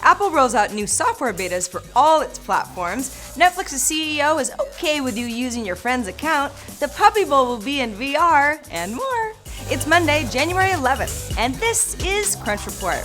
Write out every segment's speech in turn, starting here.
Apple rolls out new software betas for all its platforms. Netflix's CEO is okay with you using your friend's account. The Puppy Bowl will be in VR, and more. It's Monday, January 11th, and this is Crunch Report.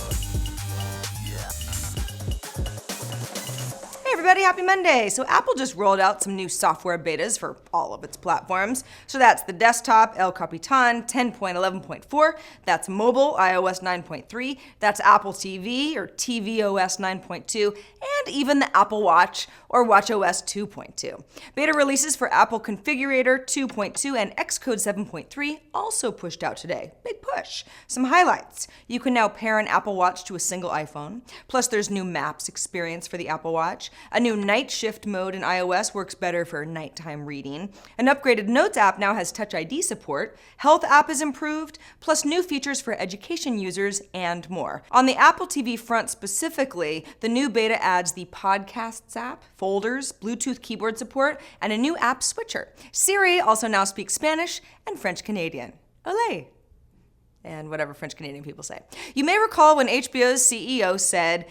Hey everybody, happy Monday. So Apple just rolled out some new software betas for all of its platforms. So that's the desktop, El Capitan 10.11.4. That's mobile, iOS 9.3. That's Apple TV, or tvOS 9.2. And even the Apple Watch, or watchOS 2.2. Beta releases for Apple Configurator 2.2 and Xcode 7.3 also pushed out today. Big push. Some highlights. You can now pair an Apple Watch to a single iPhone. Plus there's new Maps experience for the Apple Watch. A new night shift mode in iOS works better for nighttime reading. An upgraded Notes app now has Touch ID support. Health app is improved, plus new features for education users and more. On the Apple TV front specifically, the new beta adds the Podcasts app, folders, Bluetooth keyboard support, and a new app switcher. Siri also now speaks Spanish and French Canadian. Olé! And whatever French Canadian people say. You may recall when HBO's CEO said,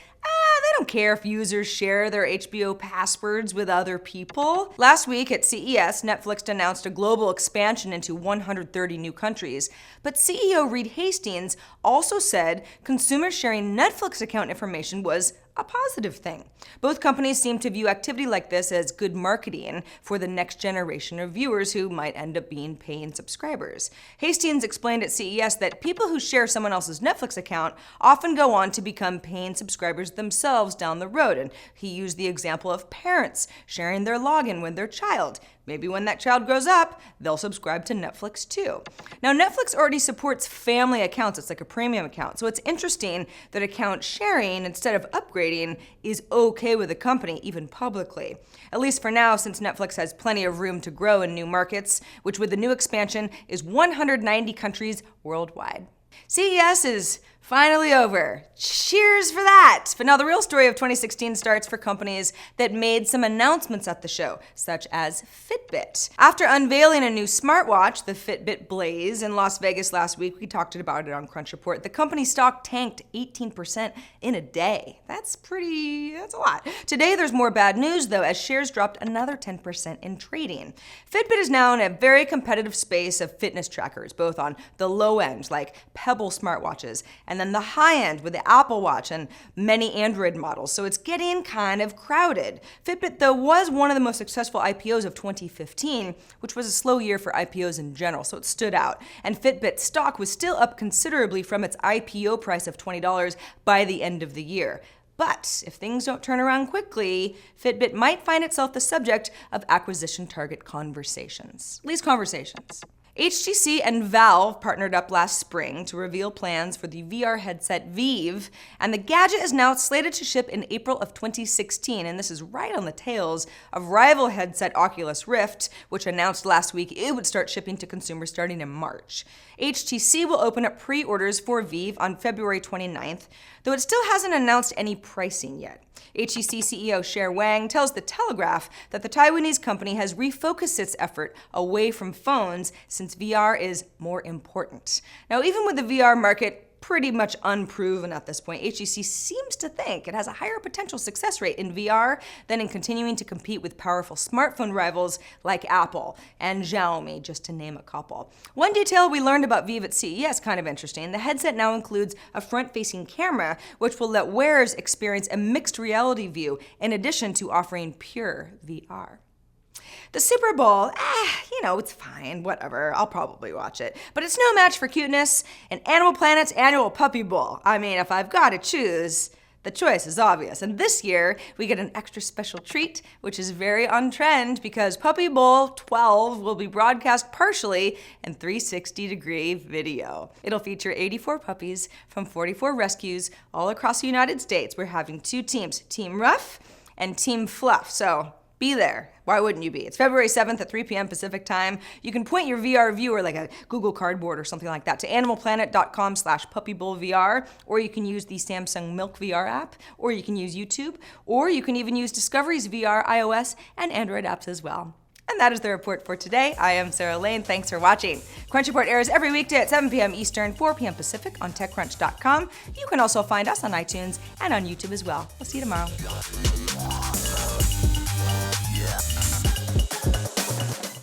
they don't care if users share their HBO passwords with other people. Last week at CES, Netflix announced a global expansion into 130 new countries. But CEO Reed Hastings also said consumers sharing Netflix account information was a positive thing. Both companies seem to view activity like this as good marketing for the next generation of viewers who might end up being paying subscribers. Hastings explained at CES that people who share someone else's Netflix account often go on to become paying subscribers themselves down the road, and he used the example of parents sharing their login with their child. Maybe when that child grows up, they'll subscribe to Netflix too. Now, Netflix already supports family accounts. It's like a premium account. So it's interesting that account sharing, instead of upgrading, is okay with the company, even publicly. At least for now, since Netflix has plenty of room to grow in new markets, which with the new expansion is 190 countries worldwide. CES is finally over. Cheers for that! But now the real story of 2016 starts for companies that made some announcements at the show, such as FitBit. After unveiling a new smartwatch, the FitBit Blaze, in Las Vegas last week, we talked about it on Crunch Report, the company's stock tanked 18% in a day. That's a lot. Today there's more bad news though, as shares dropped another 10% in trading. FitBit is now in a very competitive space of fitness trackers, both on the low end, like Pebble smartwatches, and then the high end with the Apple Watch and many Android models, so it's getting kind of crowded. Fitbit, though, was one of the most successful IPOs of 2015, which was a slow year for IPOs in general, so it stood out. And Fitbit stock was still up considerably from its IPO price of $20 by the end of the year. But if things don't turn around quickly, Fitbit might find itself the subject of acquisition target conversations. At least conversations. HTC and Valve partnered up last spring to reveal plans for the VR headset Vive, and the gadget is now slated to ship in April of 2016, and this is right on the tails of rival headset Oculus Rift, which announced last week it would start shipping to consumers starting in March. HTC will open up pre-orders for Vive on February 29th, though it still hasn't announced any pricing yet. HTC CEO Cher Wang tells The Telegraph that the Taiwanese company has refocused its effort away from phones since VR is more important. Now, even with the VR market pretty much unproven at this point, HTC seems to think it has a higher potential success rate in VR than in continuing to compete with powerful smartphone rivals like Apple and Xiaomi, just to name a couple. One detail we learned about Vive at CES, kind of interesting, the headset now includes a front-facing camera, which will let wearers experience a mixed reality view in addition to offering pure VR. The Super Bowl, it's fine, whatever, I'll probably watch it. But it's no match for cuteness in Animal Planet's annual Puppy Bowl. I mean, if I've got to choose, the choice is obvious. And this year, we get an extra special treat, which is very on trend because Puppy Bowl XII will be broadcast partially in 360-degree video. It'll feature 84 puppies from 44 rescues all across the United States. We're having two teams, Team Rough and Team Fluff. So be there. Why wouldn't you be? It's February 7th at 3 p.m. Pacific time. You can point your VR viewer, like a Google Cardboard or something like that, to animalplanet.com/puppybowlvr, or you can use the Samsung Milk VR app, or you can use YouTube, or you can even use Discovery's VR, iOS, and Android apps as well. And that is the report for today. I am Sarah Lane. Thanks for watching. Crunch Report airs every weekday at 7 p.m. Eastern, 4 p.m. Pacific on TechCrunch.com. You can also find us on iTunes and on YouTube as well. We'll see you tomorrow.